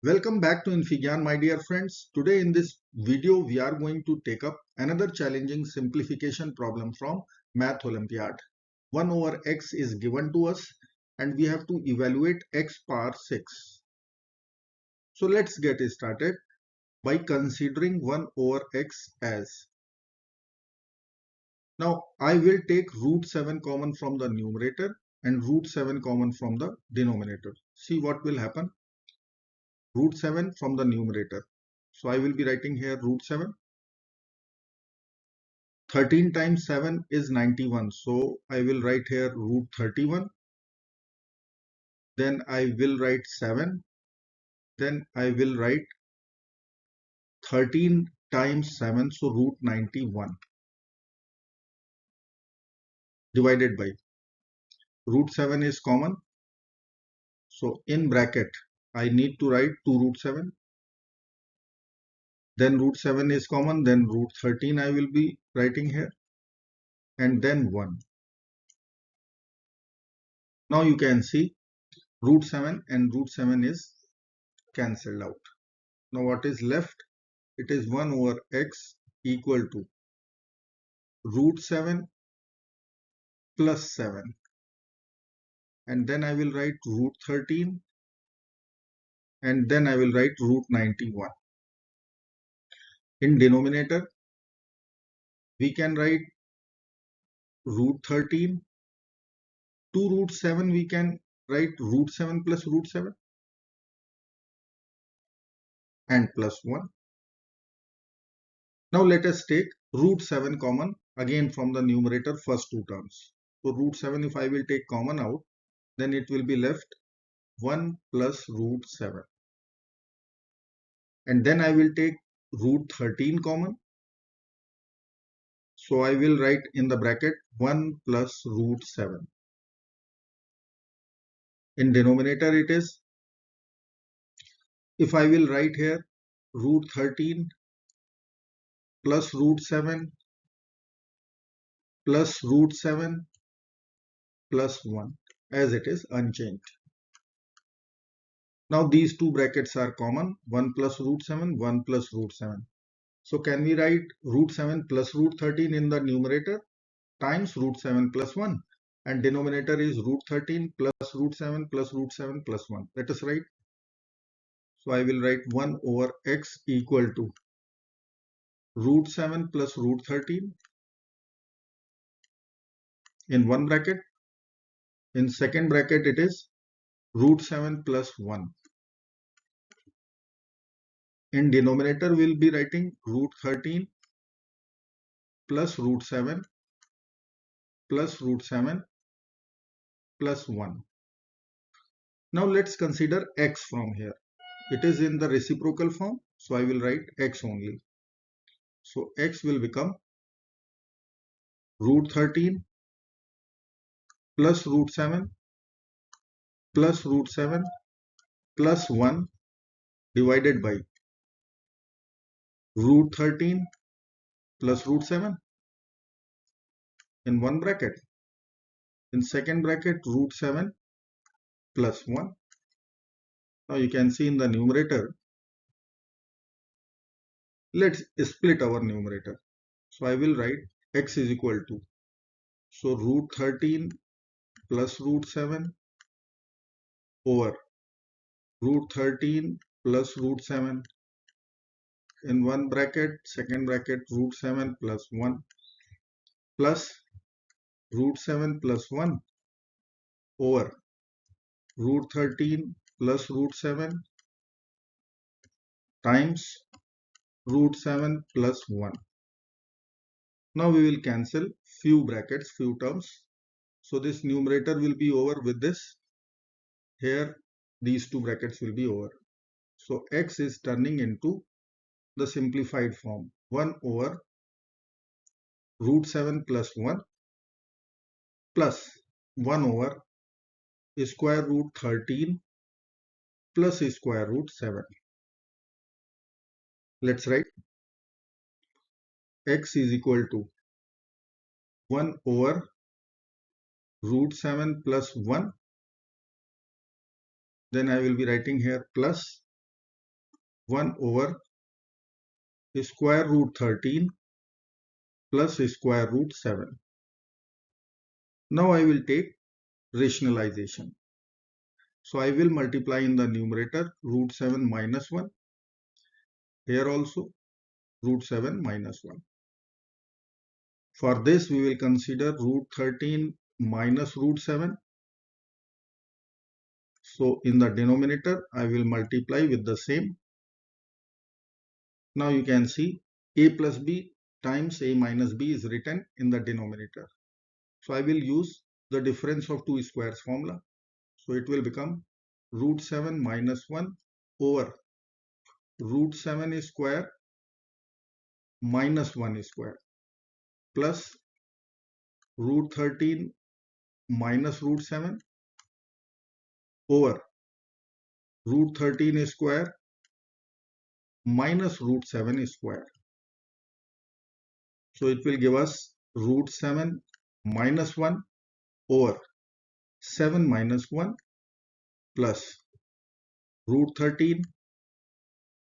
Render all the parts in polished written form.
Welcome back to Infigyan, my dear friends. Today in this video, we are going to take up another challenging simplification problem from Math Olympiad. 1 over x is given to us and we have to evaluate x power 6. So let's get started by considering 1 over x as. Now I will take root 7 common from the numerator and root 7 common from the denominator. See what will happen. Root 7 from the numerator. So I will be writing here root 7. 13 times 7 is 91. So I will write here root 31. Then I will write 7. Then I will write 13 times 7. So root 91 divided by root 7 is common. So in bracket, I need to write 2 root 7. Then root 7 is common. Then root 13 I will be writing here. And then 1. Now you can see root 7 and root 7 is cancelled out. Now what is left? It is 1 over x equal to root 7 plus 7. And then I will write root 13. And then I will write root 91. In denominator, we can write root 13. 2 root 7, we can write root 7 plus root 7. And plus 1. Now let us take root 7 common again from the numerator first two terms. So root 7 if I will take common out, then it will be left 1 plus root 7. And then I will take root 13 common. So I will write in the bracket 1 plus root 7. In denominator it is, if I will write here root 13 plus root 7 plus root 7 plus 1 as it is unchanged. Now these two brackets are common, 1 plus root 7, 1 plus root 7. So can we write root 7 plus root 13 in the numerator times root 7 plus 1, and denominator is root 13 plus root 7 plus root 7 plus 1. Let us write. So I will write 1 over x equal to root 7 plus root 13 in one bracket. In second bracket it is root 7 plus 1. In denominator we will be writing root 13 plus root 7 plus root 7 plus 1. Now let's consider x from here. It is in the reciprocal form, so I will write x only. So x will become root 13 plus root 7 plus root 7 plus 1 divided by root 13 plus root 7 in one bracket. In second bracket root 7 plus 1. Now you can see in the numerator, let's split our numerator. So I will write x is equal to, so root 13 plus root 7 over root 13 plus root 7 in one bracket, second bracket root 7 plus 1 plus root 7 plus 1 over root 13 plus root 7 times root 7 plus 1. Now we will cancel few brackets, few terms. So this numerator will be over with this. Here these two brackets will be over. So x is turning into the simplified form 1 over root 7 plus 1 plus 1 over square root 13 plus square root 7. Let's write x is equal to 1 over root 7 plus 1. Then I will be writing here plus 1 over square root 13 plus square root 7. Now I will take rationalization. So I will multiply in the numerator root 7 minus 1. Here also root 7 minus 1. For this we will consider root 13 minus root 7. So in the denominator I will multiply with the same. Now you can see a plus b times a minus b is written in the denominator. So I will use the difference of two squares formula. So it will become root 7 minus 1 over root 7 square minus 1 square plus root 13 minus root 7 over root 13 square minus root 7 square. So it will give us root 7 minus 1 over 7 minus 1 plus root 13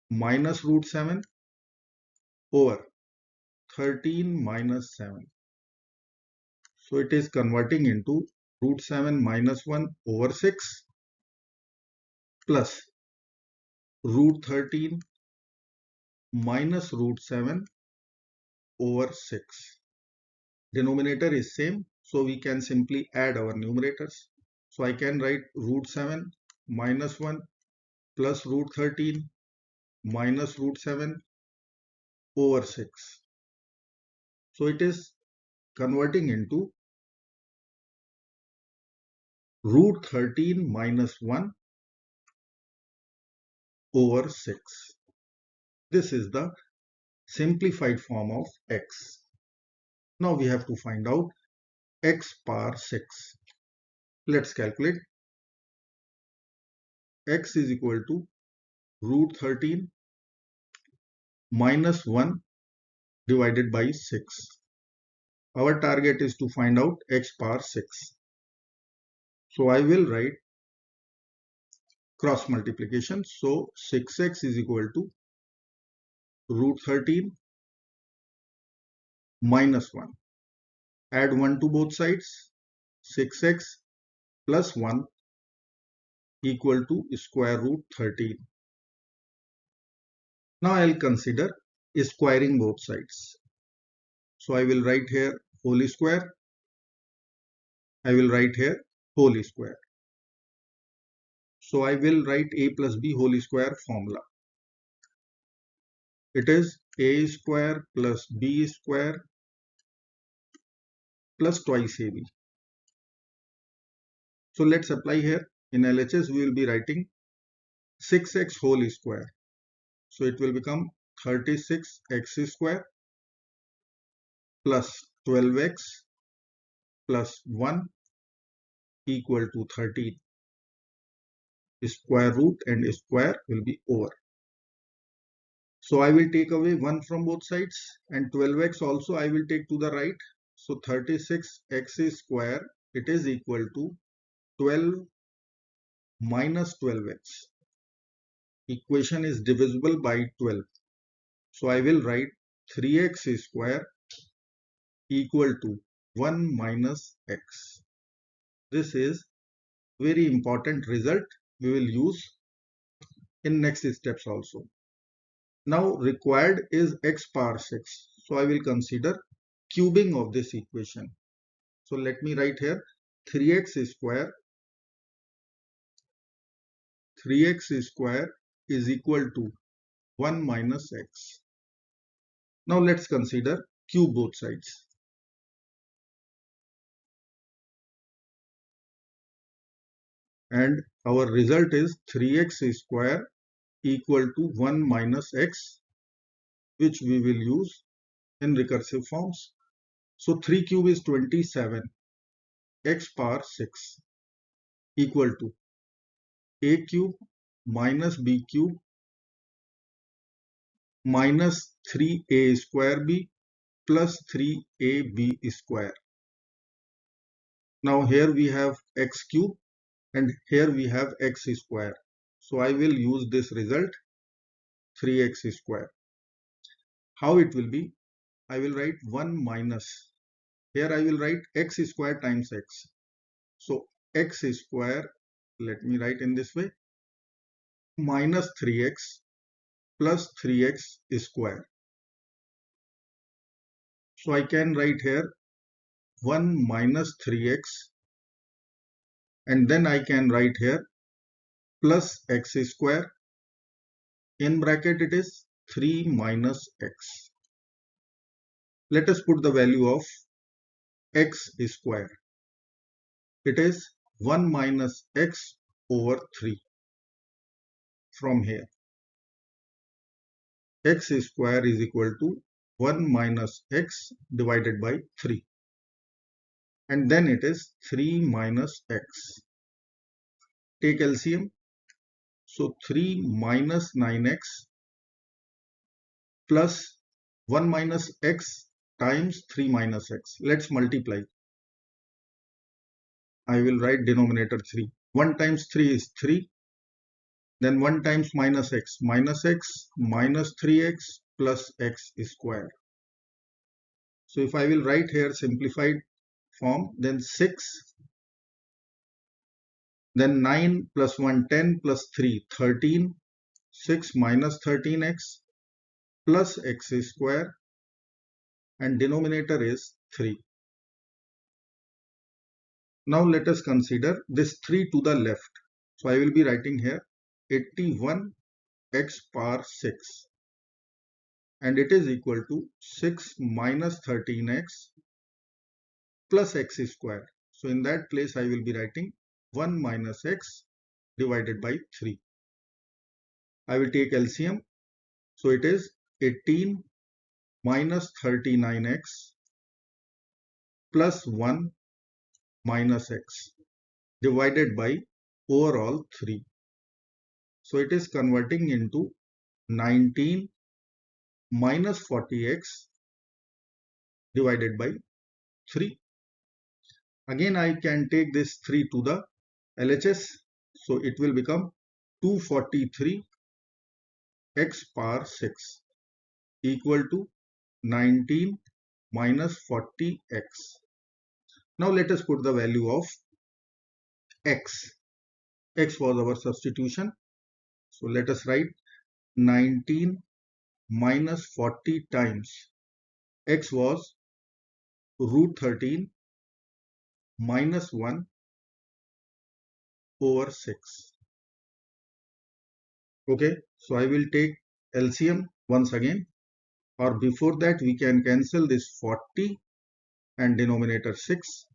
minus root 7 over 13 minus 7. So it is converting into root 7 minus 1 over 6 plus root 13 minus root 7 over 6. Denominator is same, so we can simply add our numerators. So I can write root 7 minus 1 plus root 13 minus root 7 over 6. So it is converting into root 13 minus 1 over 6. This is the simplified form of x. Now we have to find out x power 6. Let's calculate. X is equal to root 13 minus 1 divided by 6. Our target is to find out x power 6. So I will write cross multiplication. So 6x is equal to root 13 minus 1. Add 1 to both sides. 6x plus 1 equal to square root 13. Now I will consider squaring both sides. So I will write here whole square. I will write here whole square. So I will write a plus b whole square formula. It is a square plus b square plus twice ab. So let's apply here. In LHS we will be writing 6x whole square. So it will become 36x square plus 12x plus 1 equal to 13. Square root and square will be over. So I will take away 1 from both sides and 12x also I will take to the right. So 36x square, it is equal to 12 minus 12x. Equation is divisible by 12. So I will write 3x square equal to 1 minus x. This is very important result we will use in next steps also. Now required is x power 6. So I will consider cubing of this equation. So let me write here 3x square is equal to 1 minus x. Now let's consider cube both sides. And our result is 3x square equal to 1 minus x, which we will use in recursive forms. So 3 cube is 27, x power 6 equal to a cube minus b cube minus 3a square b plus 3ab square. Now here we have x cube and here we have x square. So I will use this result 3x square. How it will be? I will write 1 minus. Here I will write x square times x. So x square, let me write in this way, minus 3x plus 3x square. So I can write here 1 minus 3x, and then I can write here plus x square. In bracket it is 3 minus x. Let us put the value of x square. It is 1 minus x over 3. From here, x square is equal to 1 minus x divided by 3. And then it is 3 minus x. Take LCM. So 3 minus 9x plus 1 minus x times 3 minus x. Let's multiply. I will write denominator 3. 1 times 3 is 3. Then 1 times minus x minus 3x plus x square. So if I will write here simplified form, then 6, then 9 plus 1 10 plus 3 13, 6 minus 13x plus x square, and denominator is 3. Now let us consider this 3 to the left. So I will be writing here 81x power 6, and it is equal to 6 minus 13x plus x square. So in that place I will be writing 1 minus x divided by 3. I will take LCM. So it is 18 minus 39x plus 1 minus x divided by overall 3. So it is converting into 19 minus 40x divided by 3. Again I can take this 3 to the LHS. So it will become 243 x power 6 equal to 19 minus 40x. Now let us put the value of x. X was our substitution. So let us write 19 minus 40 times x was root 13 minus 1 over 6. Okay, so I will take LCM once again, or before that we can cancel this 40 and denominator 6.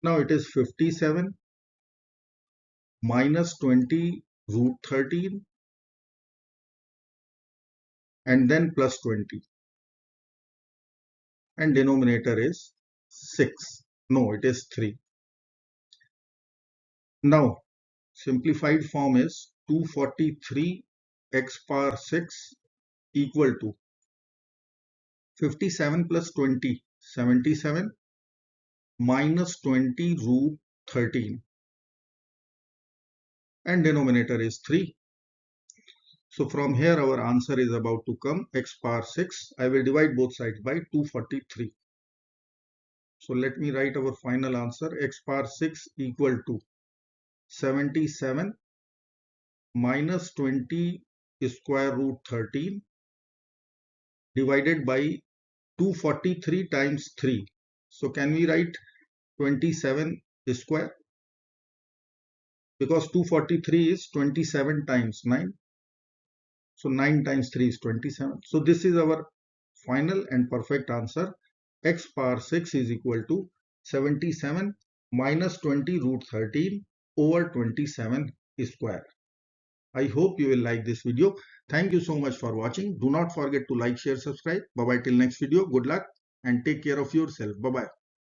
Now it is 57 minus 20 root 13 and then plus 20, and denominator is 6. No, it is 3. Now simplified form is 243 x power 6 equal to 57 plus 20, 77 minus 20 root 13, and denominator is 3. So from here our answer is about to come, x power 6. I will divide both sides by 243. So let me write our final answer. X power 6 equal to 77 minus 20 square root 13 divided by 243 times 3. So can we write 27 square? Because 243 is 27 times 9. So 9 times 3 is 27. So this is our final and perfect answer. X power 6 is equal to 77 minus 20 root 13 over 27 square. I hope you will like this video. Thank you so much for watching. Do not forget to like, share, subscribe. Bye bye till next video. Good luck and take care of yourself. Bye bye.